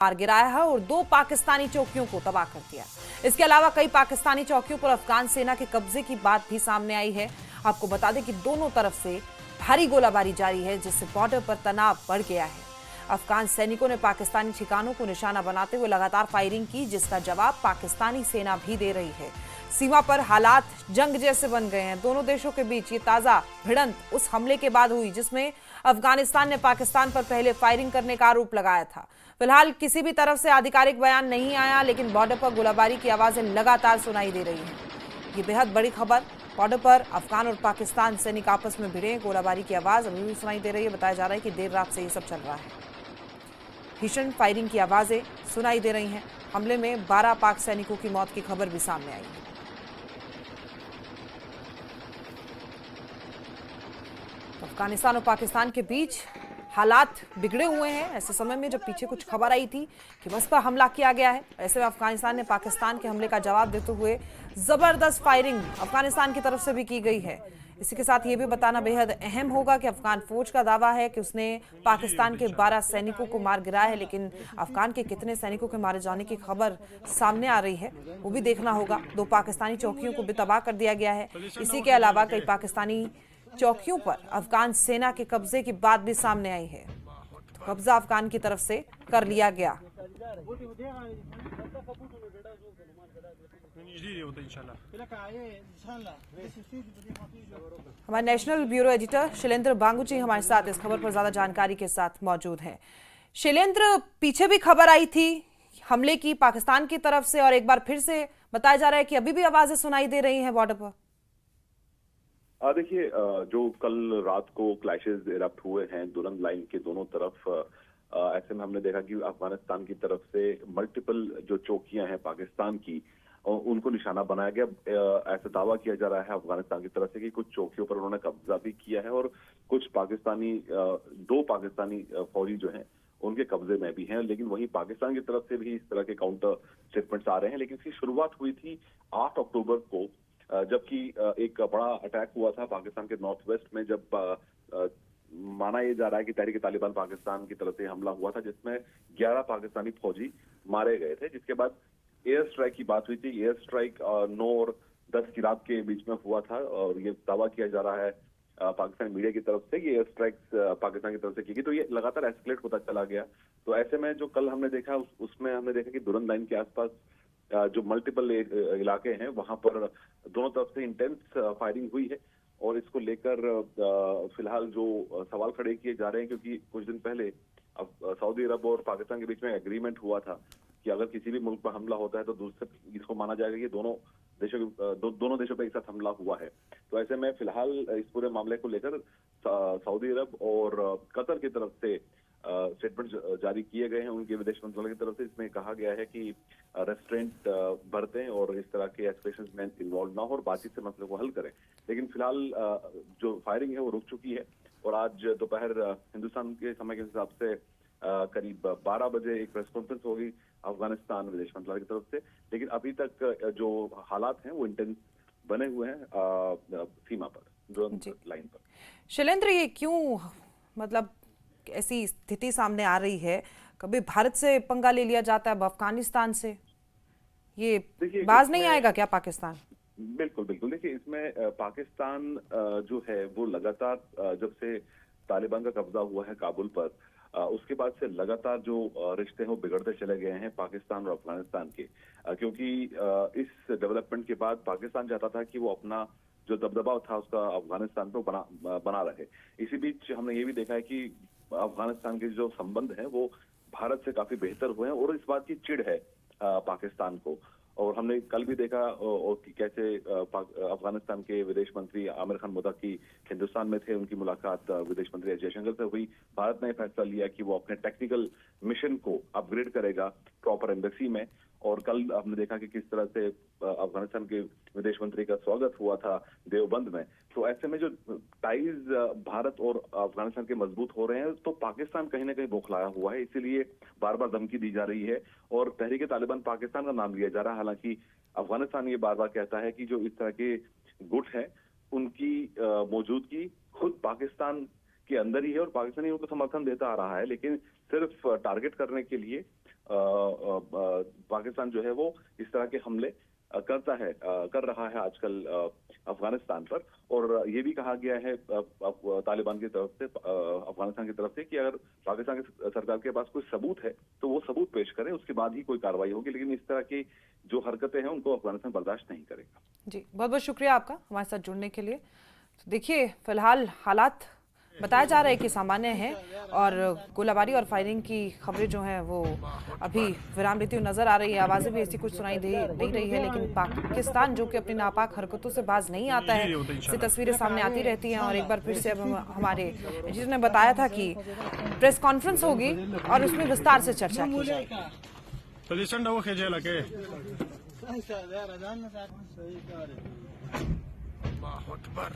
मार गिराया है और 2 पाकिस्तानी चौकियों को तबाह कर दिया। इसके अलावा कई पाकिस्तानी चौकियों पर अफगान सेना के कब्जे की बात भी सामने आई है। आपको बता दें कि दोनों तरफ से भारी गोलाबारी जारी है, जिससे बॉर्डर पर तनाव बढ़ गया है। अफगान सैनिकों ने पाकिस्तानी ठिकानों को निशाना बनाते हुए लगातार फायरिंग की, जिसका जवाब पाकिस्तानी सेना भी दे रही है। सीमा पर हालात जंग जैसे बन गए हैं। दोनों देशों के बीच ये ताजा भिड़ंत उस हमले के बाद हुई जिसमें अफगानिस्तान ने पाकिस्तान पर पहले फायरिंग करने का आरोप लगाया था। फिलहाल किसी भी तरफ से आधिकारिक बयान नहीं आया, लेकिन बॉर्डर पर गोलाबारी की आवाजें लगातार सुनाई दे रही हैं। ये बेहद बड़ी खबर। बॉर्डर पर अफगान और पाकिस्तान सैनिक आपस में भिड़े, गोलाबारी की आवाज अभी भी सुनाई दे रही है। बताया जा रहा है कि देर रात से ये सब चल रहा है। भीषण फायरिंग की आवाजें सुनाई दे रही हैं। हमले में 12 पाक सैनिकों की मौत की खबर भी सामने आई है। तो अफगानिस्तान और पाकिस्तान के बीच हालात बिगड़े हुए हैं। ऐसे समय में जब पीछे कुछ खबर आई थी कि बस पर हमला किया गया है, ऐसे में अफगानिस्तान ने पाकिस्तान के हमले का जवाब देते हुए जबरदस्त फायरिंग अफगानिस्तान की तरफ से भी की गई है। इसी के साथ ये भी बताना बेहद अहम होगा कि अफगान फौज का दावा है कि उसने पाकिस्तान के 12 सैनिकों को मार गिराया है, लेकिन अफगान के कितने सैनिकों के मारे जाने की खबर सामने आ रही है वो भी देखना होगा। 2 पाकिस्तानी चौकियों को भी तबाह कर दिया गया है। इसी के अलावा कई पाकिस्तानी चौकियों पर अफगान सेना के कब्जे की बात भी सामने आई है। तो कब्जा अफगान की तरफ से कर लिया गया। हमारे नेशनल ब्यूरो एडिटर शैलेंद्र बांगुची हमारे साथ इस खबर पर ज्यादा जानकारी के साथ मौजूद हैं। शैलेंद्र, पीछे भी खबर आई थी हमले की पाकिस्तान की तरफ से और एक बार फिर से बताया जा रहा है कि अभी भी आवाजें सुनाई दे रही हैं बॉर्डर पर। देखिए, जो कल रात को क्लैशेस इरप्ट हुए हैं दुरंत लाइन के दोनों तरफ, ऐसे में हमने देखा कि अफगानिस्तान की तरफ से मल्टीपल जो चौकियां हैं पाकिस्तान की, उनको निशाना बनाया गया। ऐसा दावा किया जा रहा है अफगानिस्तान की तरफ से कि कुछ चौकियों पर उन्होंने कब्जा भी किया है और कुछ पाकिस्तानी 2 पाकिस्तानी फौजी जो हैं उनके कब्जे में भी हैं। लेकिन वहीं पाकिस्तान की तरफ से भी इस तरह के काउंटर स्टेटमेंट्स आ रहे हैं। लेकिन इसकी शुरुआत हुई थी 8 अक्टूबर को, जबकि एक बड़ा अटैक हुआ था पाकिस्तान के नॉर्थ वेस्ट में, जब माना यह जा रहा है कि तहरीक-ए-तालिबान पाकिस्तान की तरफ से हमला हुआ था, जिसमें 11 पाकिस्तानी फौजी मारे गए थे। जिसके बाद एयर स्ट्राइक की बात हुई थी। एयर स्ट्राइक 9 और 10 की रात के बीच में हुआ था और ये दावा किया जा रहा है पाकिस्तानी मीडिया की तरफ से कि एयर स्ट्राइक्स पाकिस्तान की तरफ से की गई। तो ये लगातार एस्केलेट होता चला गया। तो ऐसे में जो कल हमने देखा उसमें हमने देखा कि दुरंत लाइन के आसपास जो मल्टीपल इलाके हैं वहां पर दोनों तरफ से इंटेंस फायरिंग हुई है। और इसको लेकर फिलहाल जो सवाल खड़े किए जा रहे हैं, क्योंकि कुछ दिन पहले अब सऊदी अरब और पाकिस्तान के बीच में एग्रीमेंट हुआ था कि अगर किसी भी मुल्क पर हमला होता है तो दूसरे इसको माना जाएगा कि दोनों देशों पर एक साथ हमला हुआ है। तो ऐसे में फिलहाल इस पूरे मामले को लेकर सऊदी अरब और कतर की तरफ से स्टेटमेंट जारी किए गए हैं उनके विदेश मंत्रालय की तरफ से। इसमें कहा गया है कि रेस्टोरेंट बरतें और इस तरह के एस्केलेशन में इन्वॉल्व ना हो और बातचीत से मसले को हल करें। लेकिन फिलहाल जो फायरिंग है वो रुक चुकी है और आज दोपहर हिंदुस्तान के समय के हिसाब से करीब 12 बजे एक प्रेस कॉन्फ्रेंस होगी अफगानिस्तान विदेश मंत्रालय की तरफ से। लेकिन अभी तक जो हालात हैं वो इंटेंस बने हुए हैं सीमा पर, लाइन पर। शैलेंद्र, ये क्यों मतलब ऐसी स्थिति सामने आ रही है? कभी भारत से पंगा ले लिया जाता है, अब अफगानिस्तान से, ये बाज नहीं आएगा क्या पाकिस्तान? बिल्कुल बिल्कुल। देखिए, इसमें पाकिस्तान जो है वो लगातार जब से तालिबान का कब्जा हुआ है काबुल पर, उसके बाद से लगातार जो रिश्ते हैं वो बिगड़ते चले गए हैं पाकिस्तान और अफगानिस्तान के। क्योंकि इस डेवलपमेंट के बाद पाकिस्तान चाहता था कि वो अपना जो दबदबा था उसका अफगानिस्तान पे बना रहे। इसी बीच हमने ये भी देखा है कि अफगानिस्तान के जो संबंध हैं वो भारत से काफी बेहतर हुए हैं और इस बात की चिढ़ है पाकिस्तान को। और हमने कल भी देखा कि कैसे अफगानिस्तान के विदेश मंत्री आमिर खान मुत्तकी हिंदुस्तान में थे, उनकी मुलाकात विदेश मंत्री एस जयशंकर से हुई। भारत ने फैसला लिया कि वो अपने टेक्निकल मिशन को अपग्रेड करेगा प्रॉपर एम्बेसी में। और कल हमने देखा कि किस तरह से अफगानिस्तान के विदेश मंत्री का स्वागत हुआ था देवबंद में। तो ऐसे में जो टाइज भारत और अफगानिस्तान के मजबूत हो रहे हैं, तो पाकिस्तान कहीं ना कहीं बौखलाया हुआ है। इसीलिए बार बार धमकी दी जा रही है और तहरीक-ए-तालिबान पाकिस्तान का नाम लिया जा रहा है। हालांकि अफगानिस्तान ये बार बार कहता है कि जो इस तरह के गुट है उनकी मौजूदगी खुद पाकिस्तान के अंदर ही है और पाकिस्तानी उनको समर्थन देता आ रहा है, लेकिन सिर्फ टारगेट करने के लिए पाकिस्तान जो है वो इस तरह के हमले कर रहा है आजकल अफगानिस्तान पर। और ये भी कहा गया है तालिबान की तरफ से, अफगानिस्तान की तरफ से, कि अगर पाकिस्तान की सरकार के पास कोई सबूत है तो वो सबूत पेश करे, उसके बाद ही कोई कार्रवाई होगी। लेकिन इस तरह की जो हरकतें हैं उनको अफगानिस्तान बर्दाश्त नहीं करेगा। जी, बहुत बहुत शुक्रिया आपका हमारे साथ जुड़ने के लिए। तो देखिए, फिलहाल हालात बताया जा रहा है कि सामान्य है और गोलाबारी और फायरिंग की खबरें जो हैं वो अभी विराम लेती हुई नजर आ रही है। आवाज़ें भी ऐसी कुछ सुनाई दे रही है, लेकिन पाकिस्तान जो कि अपनी नापाक हरकतों से बाज नहीं आता है, इससे तस्वीरें सामने आती रहती हैं। और एक बार फिर से अब हमारे एडिटर ने बताया था कि प्रेस कॉन्फ्रेंस होगी और उसमें विस्तार से चर्चा की जाएगी। अल्लाह अकबर।